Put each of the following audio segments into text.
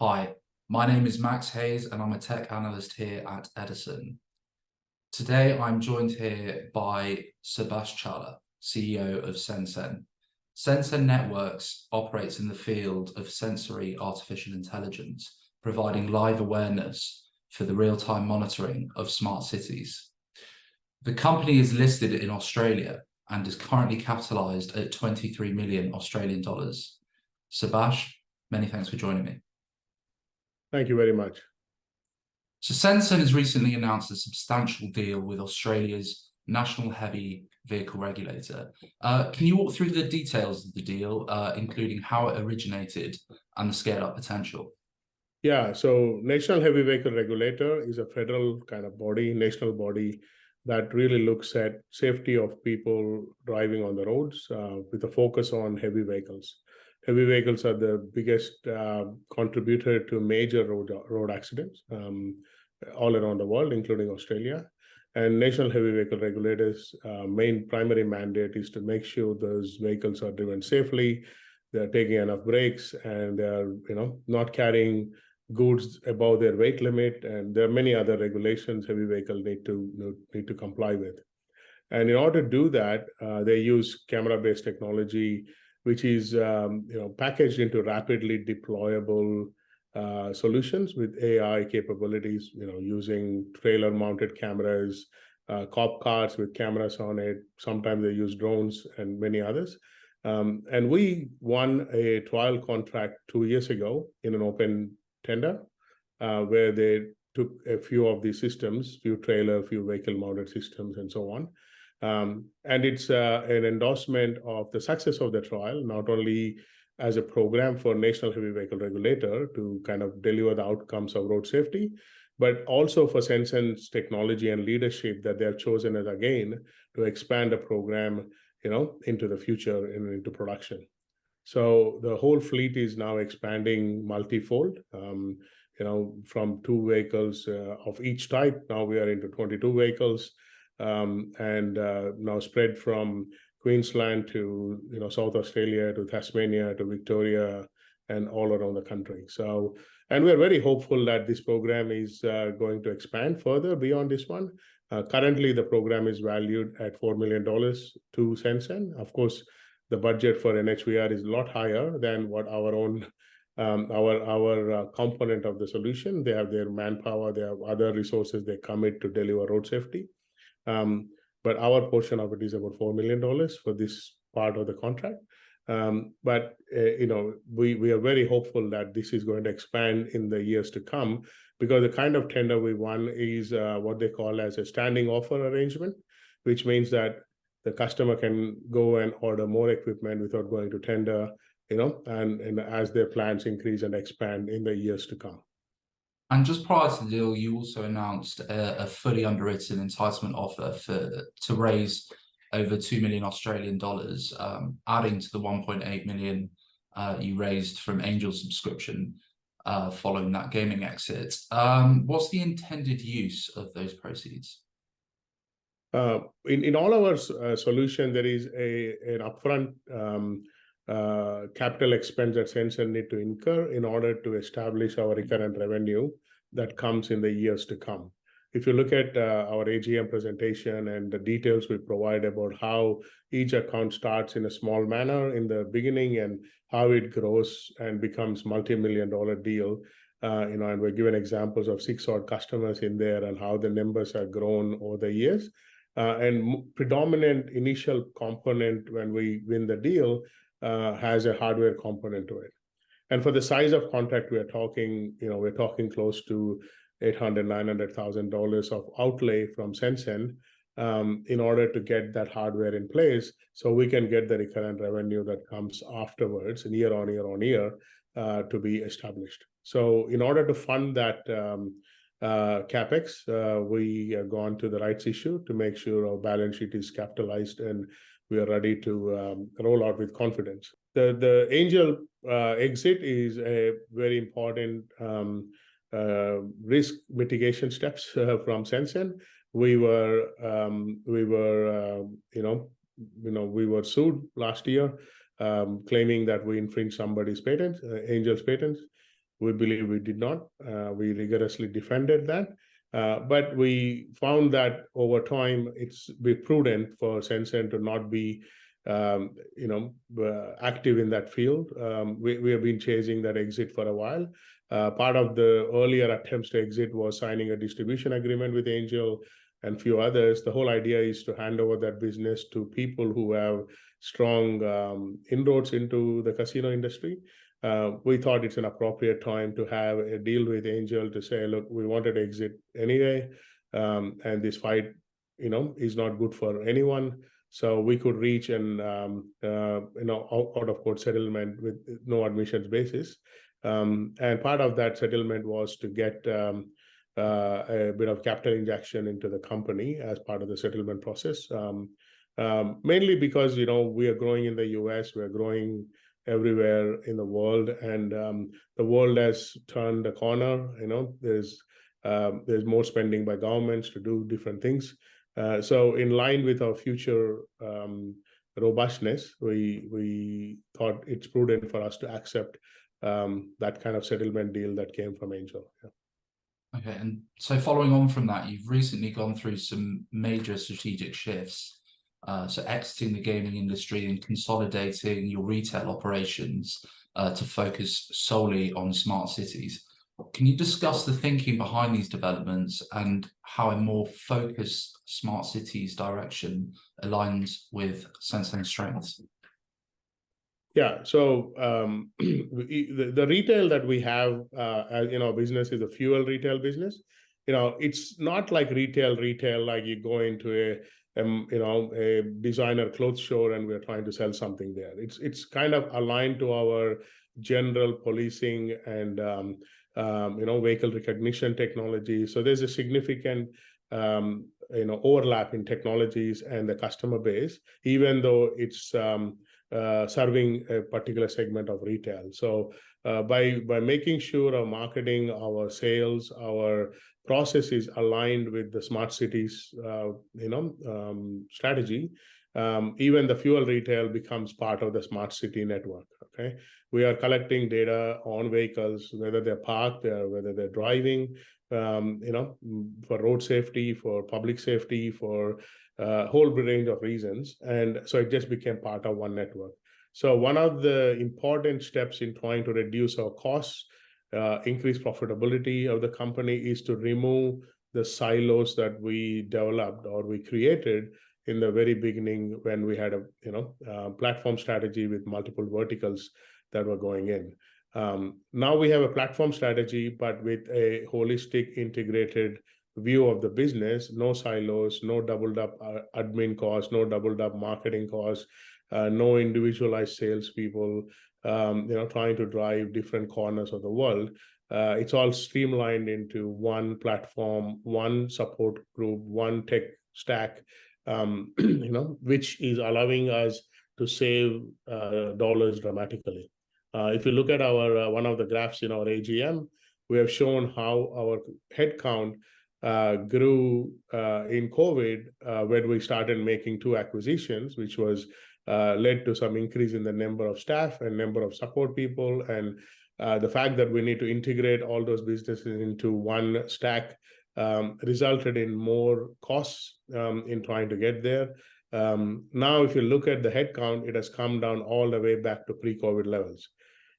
Hi, my name is Max Hayes and I'm a tech analyst here at Edison. Today I'm joined here by Subhash Challa, CEO of SenSen. SenSen Networks operates in the field of sensory artificial intelligence, providing live awareness for the real-time monitoring of smart cities. The company is listed in Australia and is currently capitalized at 23 million Australian dollars. Subhash, many thanks for joining me. Thank you very much. So SenSen has recently announced a substantial deal with Australia's national heavy vehicle regulator. Can you walk through the details of the deal, including how it originated and the scale-up potential? Yeah, so National Heavy Vehicle Regulator is a federal kind of body, national body that really looks at safety of people driving on the roads with a focus on heavy vehicles. Heavy vehicles are the biggest contributor to major road accidents all around the world, including Australia. And National Heavy Vehicle Regulators' main primary mandate is to make sure those vehicles are driven safely, they're taking enough brakes, and they're not carrying goods above their weight limit. And there are many other regulations heavy vehicles need to comply with. And in order to do that, they use camera-based technology, which is packaged into rapidly deployable solutions with AI capabilities, using trailer-mounted cameras, cop cars with cameras on it. Sometimes they use drones and many others. And we won a trial contract 2 years ago in an open tender, where they took a few of these systems, few trailer, few vehicle-mounted systems, and so on. And it's an endorsement of the success of the trial, not only as a program for National Heavy Vehicle Regulator to kind of deliver the outcomes of road safety, but also for SenSen's technology and leadership that they have chosen as again to expand the program, into the future and into production. So the whole fleet is now expanding multifold, from 2 vehicles of each type. Now we are into 22 vehicles. And now spread from Queensland to South Australia to Tasmania to Victoria and all around the country. So, and we're very hopeful that this program is going to expand further beyond this one. Currently, the program is valued at $4 million to SenSen. Of course, the budget for NHVR is a lot higher than what our own our component of the solution. They have their manpower, they have other resources they commit to deliver road safety. But our portion of it is about $4 million for this part of the contract. But we are very hopeful that this is going to expand in the years to come, because the kind of tender we won is what they call as a standing offer arrangement, which means that the customer can go and order more equipment without going to tender, and as their plans increase and expand in the years to come. And just prior to the deal, you also announced a fully underwritten entitlement offer to raise over 2 million Australian dollars, adding to the 1.8 million you raised from Angel subscription following that gaming exit. What's the intended use of those proceeds? In all our solution, there is an upfront capital expense that SenSen need to incur in order to establish our recurrent revenue that comes in the years to come. If you look at our AGM presentation and the details we provide about how each account starts in a small manner in the beginning and how it grows and becomes multi-million-dollar deal, and we're given examples of 6 odd customers in there and how the numbers have grown over the years. And predominant initial component when we win the deal has a hardware component to it. And for the size of contract we're talking close to $800,000-900,000 of outlay from SenSen in order to get that hardware in place, so we can get the recurrent revenue that comes afterwards, and year on year, to be established. So in order to fund that CapEx, we have gone to the rights issue to make sure our balance sheet is capitalized and we are ready to roll out with confidence. The Angel exit is a very important risk mitigation steps from SenSen. we were we were sued last year, claiming that we infringed somebody's patents, Angel's patents. We believe we did not. We rigorously defended that. But we found that over time, it's be prudent for SenSen to not be, active in that field. We have been chasing that exit for a while. Part of the earlier attempts to exit was signing a distribution agreement with Angel and few others. The whole idea is to hand over that business to people who have strong inroads into the casino industry. We thought it's an appropriate time to have a deal with Angel to say, look, we wanted to exit anyway, and this fight, is not good for anyone. So we could reach an out of court settlement with no admissions basis, and part of that settlement was to get a bit of capital injection into the company as part of the settlement process. Mainly because we are growing in the US, we are growing everywhere in the world, and the world has turned a corner. There's more spending by governments to do different things. So in line with our future robustness, we thought it's prudent for us to accept that kind of settlement deal that came from Angel. Yeah. Okay, and so following on from that, you've recently gone through some major strategic shifts. So exiting the gaming industry and consolidating your retail operations to focus solely on smart cities. Can you discuss the thinking behind these developments and how a more focused smart cities direction aligns with SenSen's strengths? Yeah, so the retail that we have, business is a fuel retail business. It's not like retail, like you go into a designer clothes store and we're trying to sell something there. It's kind of aligned to our general policing and vehicle recognition technology. So there's a significant overlap in technologies and the customer base, even though it's serving a particular segment of retail. So by making sure our marketing, our sales, our process is aligned with the smart cities strategy, even the fuel retail becomes part of the smart city network. Okay, we are collecting data on vehicles, whether they're parked there, whether they're driving, for road safety, for public safety, for a whole range of reasons. And so it just became part of one network. So one of the important steps in trying to reduce our costs, increase profitability of the company, is to remove the silos that we developed or we created in the very beginning when we had a platform strategy with multiple verticals that were going in. Now we have a platform strategy, but with a holistic, integrated view of the business, no silos, no doubled up admin costs, no doubled up marketing costs, no individualized salespeople, trying to drive different corners of the world. It's all streamlined into one platform, one support group, one tech stack, which is allowing us to save dollars dramatically. If you look at our one of the graphs in our AGM, we have shown how our headcount grew in COVID when we started making 2 acquisitions, which was led to some increase in the number of staff and number of support people. And the fact that we need to integrate all those businesses into one stack resulted in more costs in trying to get there. Now, if you look at the headcount, it has come down all the way back to pre-COVID levels.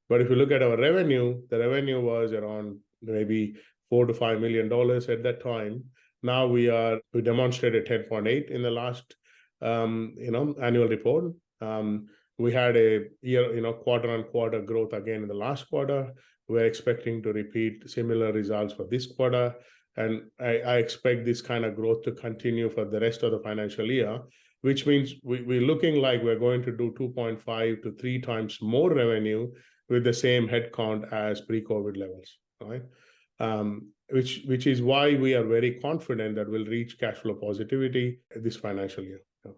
But if you look at our revenue, the revenue was around maybe $4 to $5 million at that time. Now we demonstrated 10.8 in the last annual report. We had a year, quarter-on-quarter growth again in the last quarter. We're expecting to repeat similar results for this quarter. And I expect this kind of growth to continue for the rest of the financial year, which means we're looking like we're going to do 2.5 to 3 times more revenue with the same headcount as pre-COVID levels, right? Which is why we are very confident that we'll reach cash flow positivity this financial year. Yeah.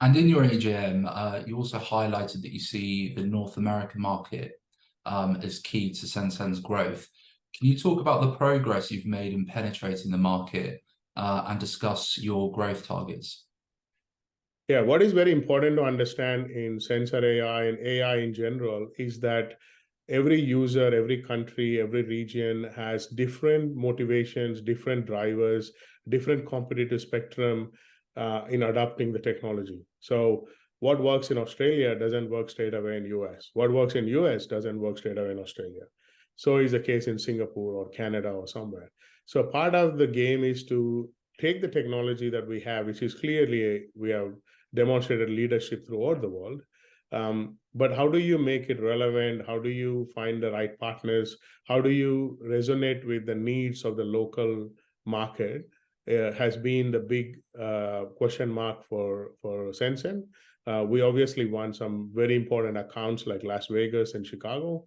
And in your AGM, you also highlighted that you see the North American market as key to SenSen's growth. Can you talk about the progress you've made in penetrating the market and discuss your growth targets. Yeah, what is very important to understand in sensor AI and AI in general is that every user, every country, every region has different motivations, different drivers, different competitive spectrum in adopting the technology. So what works in Australia doesn't work straight away in US. What works in US doesn't work straight away in Australia. So is the case in Singapore or Canada or somewhere. So part of the game is to take the technology that we have, which is clearly we have demonstrated leadership throughout the world. But how do you make it relevant? How do you find the right partners? How do you resonate with the needs of the local market? Has been the big question mark for SenSen. We obviously won some very important accounts like Las Vegas and Chicago,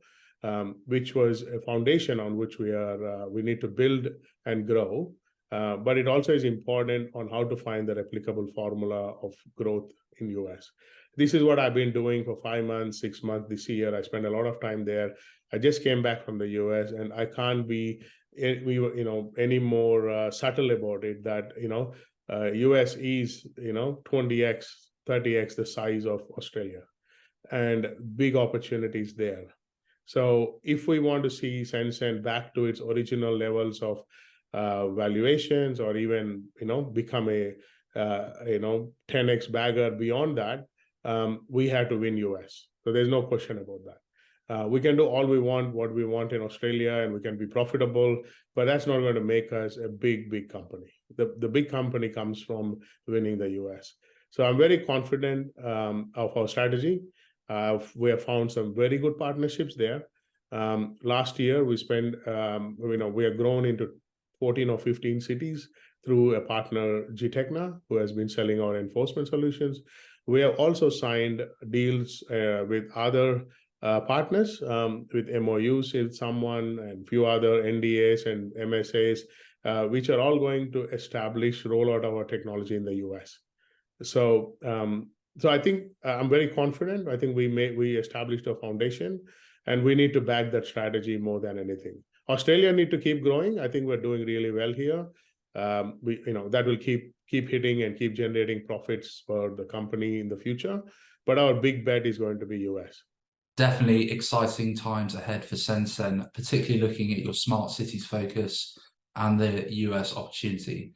which was a foundation on which we need to build and grow. But it also is important on how to find the replicable formula of growth in US. This is what I've been doing for 5 months, 6 months this year. I spent a lot of time there. I just came back from the US, and I can't be any more subtle about it that US is 20x, 30x the size of Australia, and big opportunities there. So if we want to see SenSen back to its original levels of valuations, or even become a 10x bagger beyond that, we have to win US. So there's no question about that. We can do all we want, what we want in Australia, and we can be profitable, but that's not going to make us a big company. The big company comes from winning the US. So I'm very confident of our strategy. We have found some very good partnerships there. Last year, we spent, we have grown into 14 or 15 cities through a partner, Gtechna, who has been selling our enforcement solutions. We have also signed deals with other partners, with MOUs with someone, and few other NDAs and MSAs, which are all going to establish rollout of our technology in the US. So I think I'm very confident. I think we established a foundation, and we need to back that strategy more than anything. Australia need to keep growing. I think we're doing really well here. That will keep hitting and keep generating profits for the company in the future. But our big bet is going to be US. Definitely exciting times ahead for SenSen, particularly looking at your smart cities focus and the US opportunity.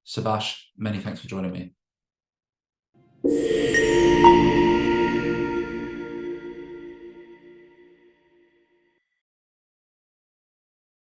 Subhash, many thanks for joining me.